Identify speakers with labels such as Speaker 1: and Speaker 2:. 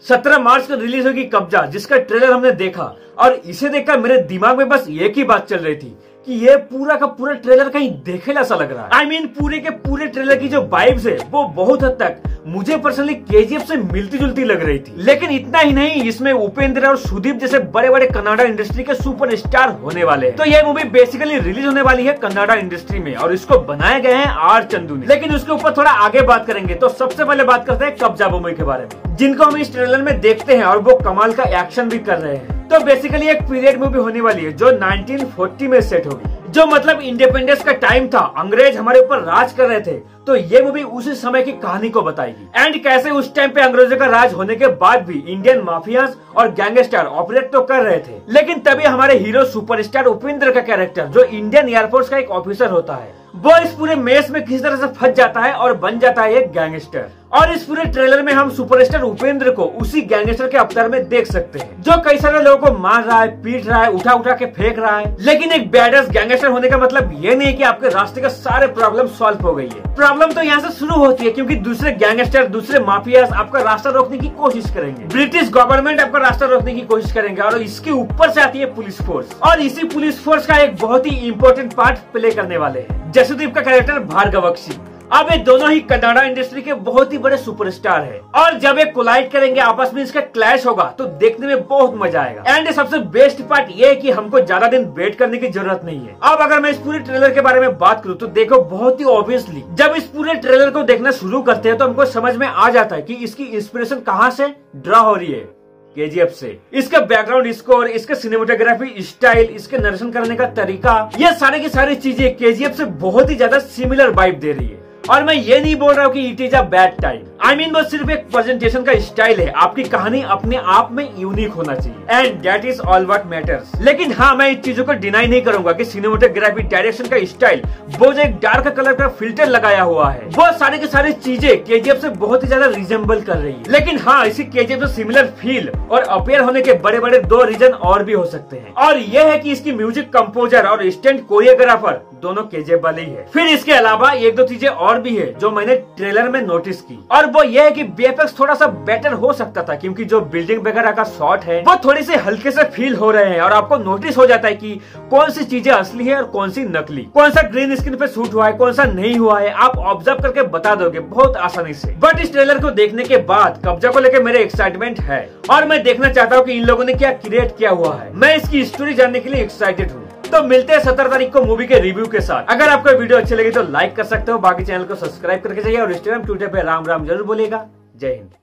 Speaker 1: 17 मार्च को रिलीज होगी कब्जा, जिसका ट्रेलर हमने देखा और इसे देखकर मेरे दिमाग में बस एक ही बात चल रही थी कि ये पूरा का पूरा ट्रेलर कहीं देखेला सा लग रहा है। I mean, पूरे के पूरे ट्रेलर की जो वाइब्स है वो बहुत हद तक मुझे पर्सनली केजीएफ से मिलती जुलती लग रही थी। लेकिन इतना ही नहीं, इसमें उपेंद्र और सुदीप जैसे बड़े बड़े कन्नाडा इंडस्ट्री के सुपरस्टार होने वाले हैं। तो ये मूवी बेसिकली रिलीज होने वाली है कन्नाडा इंडस्ट्री में और इसको बनाए गए हैं आर चंदू ने। लेकिन उसके ऊपर थोड़ा आगे बात करेंगे। तो सबसे पहले बात करते हैं कब्जा मूवी के बारे में, जिनको हम इस ट्रेलर में देखते हैं और वो कमाल का एक्शन भी कर रहे हैं। तो बेसिकली एक पीरियड मूवी होने वाली है जो 1940 में सेट होगी, जो मतलब इंडिपेंडेंस का टाइम था, अंग्रेज हमारे ऊपर राज कर रहे थे। तो ये मूवी उसी समय की कहानी को बताएगी एंड कैसे उस टाइम पे अंग्रेजों का राज होने के बाद भी इंडियन माफियाज और गैंगस्टर ऑपरेट तो कर रहे थे। लेकिन तभी हमारे हीरो सुपरस्टार उपेंद्र का कैरेक्टर, जो इंडियन एयरफोर्स का एक ऑफिसर होता है, वो इस पूरे मेस में किसी तरह से फंस जाता है और बन जाता है एक गैंगस्टर। और इस पूरे ट्रेलर में हम सुपरस्टार उपेंद्र को उसी गैंगस्टर के अवतार में देख सकते हैं, जो कई सारे लोगों को मार रहा है, पीट रहा है, उठा उठा के फेंक रहा है। लेकिन एक बैडस गैंगस्टर होने का मतलब ये नहीं कि आपके रास्ते का सारे प्रॉब्लम सॉल्व हो गई है। प्रॉब्लम तो यहाँ से शुरू होती है क्योंकि दूसरे गैंगस्टर, दूसरे माफियाज आपका रास्ता रोकने की कोशिश करेंगे, ब्रिटिश गवर्नमेंट आपका रास्ता रोकने की कोशिश करेंगे और इसके ऊपर से आती है पुलिस फोर्स। और इसी पुलिस फोर्स का एक बहुत ही इंपॉर्टेंट पार्ट प्ले करने वाले हैं जसुदीप का कैरेक्टर भार्गवक्षी। अब ये दोनों ही कन्नाडा इंडस्ट्री के बहुत ही बड़े सुपरस्टार हैं और जब ये कोलाइड करेंगे, आपस में इसका क्लैश होगा तो देखने में बहुत मजा आएगा। एंड सबसे बेस्ट पार्ट ये है कि हमको ज्यादा दिन वेट करने की जरूरत नहीं है। अब अगर मैं इस पूरे ट्रेलर के बारे में बात करूँ तो देखो, बहुत ही ऑब्वियसली जब इस पूरे ट्रेलर को देखना शुरू करते हैं तो हमको समझ में आ जाता है कि इसकी इंस्पिरेशन कहाँ से ड्रा हो रही है, केजीएफ से। इसका बैकग्राउंड स्कोर, इसका सिनेमेटोग्राफी स्टाइल, इसके नरेशन करने का तरीका, ये सारे की सारी चीजें केजीएफ से बहुत ही ज्यादा सिमिलर वाइब दे रही है। और मैं ये नहीं बोल रहा हूँ कि it is a bad time. I mean, वो सिर्फ एक प्रेजेंटेशन का स्टाइल है। आपकी कहानी अपने आप में यूनिक होना चाहिए and that is all what matters. लेकिन हाँ, मैं इन चीजों को डिनाई नहीं करूंगा कि सिनेमेटोग्राफी, डायरेक्शन का स्टाइल, वो जो एक डार्क कलर का फिल्टर लगाया हुआ है, वो सारी की सारी चीजें केजीएफ से बहुत ही ज्यादा रिजेंबल कर रही है। लेकिन हाँ, इसी केजीएफ से सिमिलर फील और अपेयर होने के बड़े बड़े दो रीजन और भी हो सकते हैं, और ये है कि इसकी म्यूजिक कंपोजर और स्टंट कोरियोग्राफर दोनों केजीएफ वाले ही है। फिर इसके अलावा एक दो चीजें और भी है जो मैंने ट्रेलर में नोटिस की, और वो ये है कि वीएफएक्स थोड़ा सा बेटर हो सकता था क्योंकि जो बिल्डिंग वगैरह का शॉट है वो थोड़ी से हल्के से फील हो रहे हैं और आपको नोटिस हो जाता है कि कौन सी चीजें असली है और कौन सी नकली, कौन सा ग्रीन स्क्रीन पे शूट हुआ है, कौन सा नहीं हुआ है, आप ऑब्जर्व करके बता दोगे बहुत आसानी से। बट इस ट्रेलर को देखने के बाद कब्जा को लेकर मेरे एक्साइटमेंट है और मैं देखना चाहता हूँ कि इन लोगों ने क्या क्रिएट किया हुआ है। मैं इसकी स्टोरी जानने के लिए एक्साइटेड हूँ। तो मिलते हैं 17 तारीख को मूवी के रिव्यू के साथ। अगर आपको वीडियो अच्छी लगी तो लाइक कर सकते हो, बाकी चैनल को सब्सक्राइब करके जाइए और इंस्टाग्राम, ट्विटर पे राम राम जरूर बोलिएगा। जय हिंद।